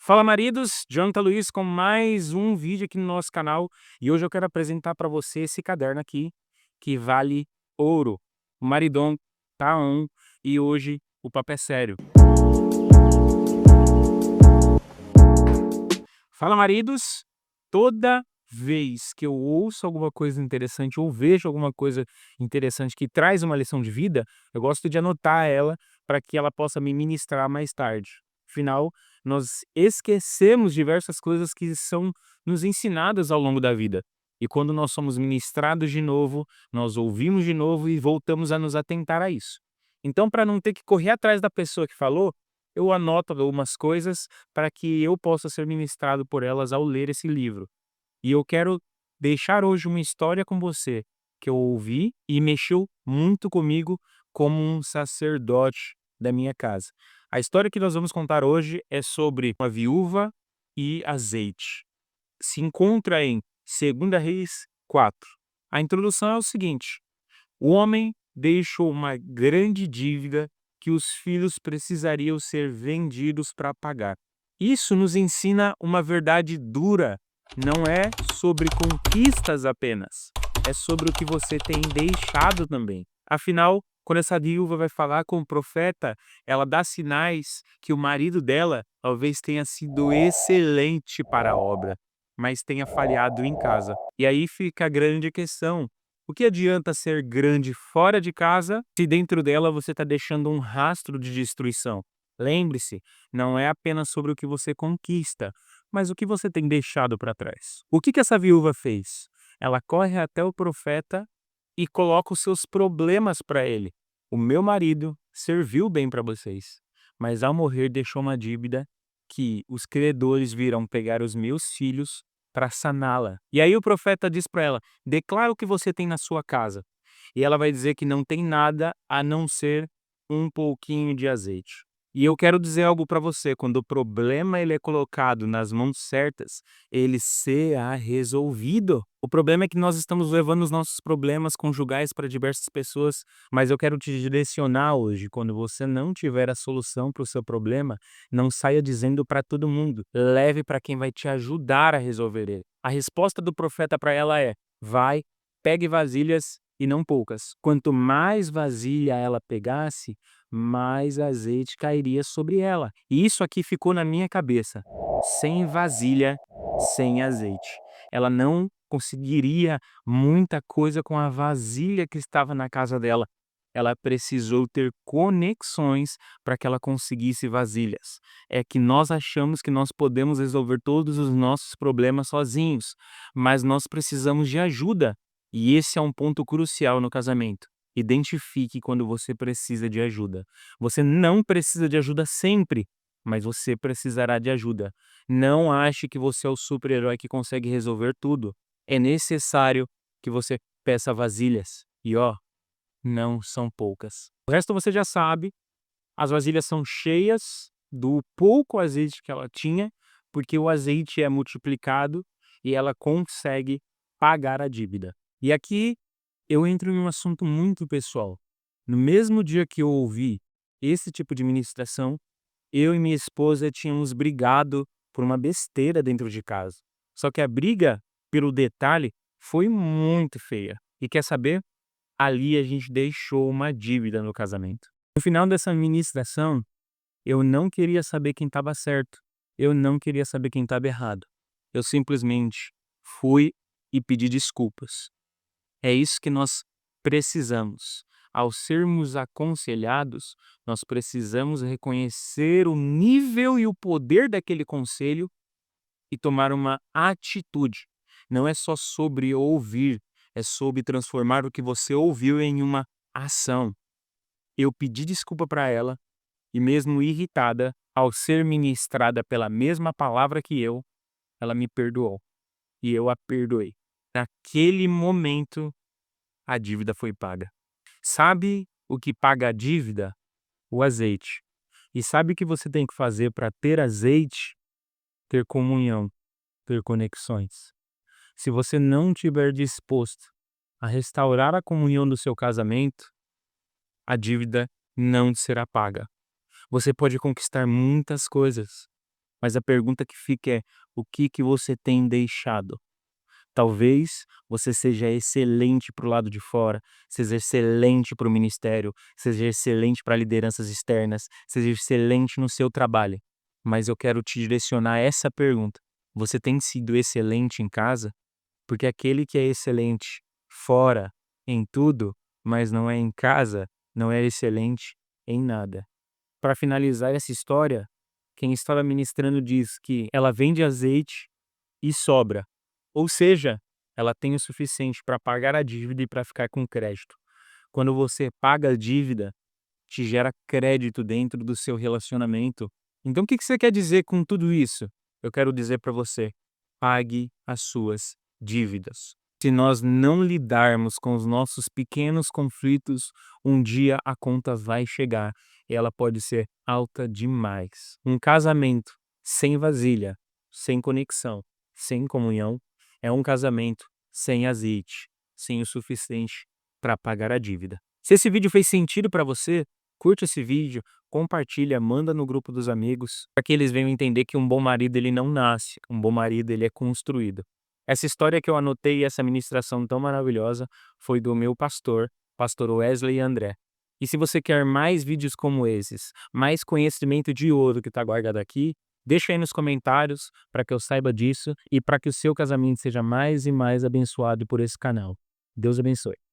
Fala maridos, Jonathan Luiz com mais um vídeo aqui no nosso canal e hoje eu quero apresentar para você esse caderno aqui que vale ouro. O maridão tá on e hoje o papo é sério. Fala maridos, toda vez que eu ouço alguma coisa interessante ou vejo alguma coisa interessante que traz uma lição de vida, eu gosto de anotar ela para que ela possa me ministrar mais tarde. Afinal, nós esquecemos diversas coisas que são nos ensinadas ao longo da vida. E quando nós somos ministrados de novo, nós ouvimos de novo e voltamos a nos atentar a isso. Então, para não ter que correr atrás da pessoa que falou, eu anoto algumas coisas para que eu possa ser ministrado por elas ao ler esse livro. E eu quero deixar hoje uma história com você que eu ouvi e mexeu muito comigo como um sacerdote da minha casa. A história que nós vamos contar hoje é sobre uma viúva e azeite. Se encontra em 2 Reis 4. A introdução é o seguinte: o homem deixou uma grande dívida que os filhos precisariam ser vendidos para pagar. Isso nos ensina uma verdade dura. Não é sobre conquistas apenas, é sobre o que você tem deixado também. Afinal, quando essa viúva vai falar com o profeta, ela dá sinais que o marido dela talvez tenha sido excelente para a obra, mas tenha falhado em casa. E aí fica a grande questão: o que adianta ser grande fora de casa se dentro dela você está deixando um rastro de destruição? Lembre-se, não é apenas sobre o que você conquista, mas o que você tem deixado para trás. O que essa viúva fez? Ela corre até o profeta e coloca os seus problemas para ele. O meu marido serviu bem para vocês, mas ao morrer deixou uma dívida que os credores virão pegar os meus filhos para saná-la. E aí o profeta diz para ela: declara o que você tem na sua casa. E ela vai dizer que não tem nada a não ser um pouquinho de azeite. E eu quero dizer algo para você: quando o problema ele é colocado nas mãos certas, ele será resolvido. O problema é que nós estamos levando os nossos problemas conjugais para diversas pessoas, mas eu quero te direcionar hoje: quando você não tiver a solução para o seu problema, não saia dizendo para todo mundo, leve para quem vai te ajudar a resolver ele. A resposta do profeta para ela é: vai, pegue vasilhas e não poucas. Quanto mais vasilha ela pegasse, mais azeite cairia sobre ela. E isso aqui ficou na minha cabeça: sem vasilha, sem azeite. Ela não conseguiria muita coisa com a vasilha que estava na casa dela. Ela precisou ter conexões para que ela conseguisse vasilhas. É que nós achamos que nós podemos resolver todos os nossos problemas sozinhos, mas nós precisamos de ajuda. E esse é um ponto crucial no casamento. Identifique quando você precisa de ajuda. Você não precisa de ajuda sempre, mas você precisará de ajuda. Não ache que você é o super-herói que consegue resolver tudo. É necessário que você peça vasilhas. E ó, não são poucas. O resto você já sabe. As vasilhas são cheias do pouco azeite que ela tinha, porque o azeite é multiplicado e ela consegue pagar a dívida. E aqui eu entro em um assunto muito pessoal. No mesmo dia que eu ouvi esse tipo de ministração, eu e minha esposa tínhamos brigado por uma besteira dentro de casa. Só que a briga, pelo detalhe, foi muito feia. E quer saber? Ali a gente deixou uma dívida no casamento. No final dessa ministração, eu não queria saber quem estava certo. Eu não queria saber quem estava errado. Eu simplesmente fui e pedi desculpas. É isso que nós precisamos. Ao sermos aconselhados, nós precisamos reconhecer o nível e o poder daquele conselho e tomar uma atitude. Não é só sobre ouvir, é sobre transformar o que você ouviu em uma ação. Eu pedi desculpa para ela e, mesmo irritada, ao ser ministrada pela mesma palavra que eu, ela me perdoou e eu a perdoei. Naquele momento, a dívida foi paga. Sabe o que paga a dívida? O azeite. E sabe o que você tem que fazer para ter azeite? Ter comunhão, ter conexões. Se você não estiver disposto a restaurar a comunhão do seu casamento, a dívida não será paga. Você pode conquistar muitas coisas, Mas a pergunta que fica é: o que que você tem deixado? Talvez você seja excelente para o lado de fora, seja excelente para o ministério, seja excelente para lideranças externas, seja excelente no seu trabalho. Mas eu quero te direcionar essa pergunta: você tem sido excelente em casa? Porque aquele que é excelente fora, em tudo, mas não é em casa, não é excelente em nada. Para finalizar essa história, quem estava ministrando diz que ela vende azeite e sobra. Ou seja, ela tem o suficiente para pagar a dívida e para ficar com crédito. Quando você paga a dívida, te gera crédito dentro do seu relacionamento. Então o que que você quer dizer com tudo isso? Eu quero dizer para você: pague as suas dívidas. Se nós não lidarmos com os nossos pequenos conflitos, um dia a conta vai chegar e ela pode ser alta demais. Um casamento sem vasilha, sem conexão, sem comunhão, é um casamento sem azeite, sem o suficiente para pagar a dívida. Se esse vídeo fez sentido para você, curte esse vídeo, compartilha, manda no grupo dos amigos, para que eles venham entender que um bom marido ele não nasce, um bom marido ele é construído. Essa história que eu anotei, essa ministração tão maravilhosa, foi do meu pastor Wesley André. E se você quer mais vídeos como esses, mais conhecimento de ouro que está guardado aqui, deixa aí nos comentários para que eu saiba disso e para que o seu casamento seja mais e mais abençoado por esse canal. Deus abençoe.